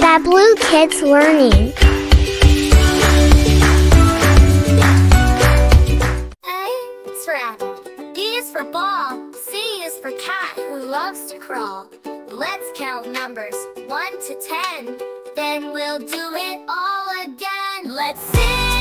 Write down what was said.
that Blue Kids Learning. A is for apple, B is for ball, C is for cat who loves to crawl. Let's count numbers 1 to 10, then we'll do it all again. Let's sing.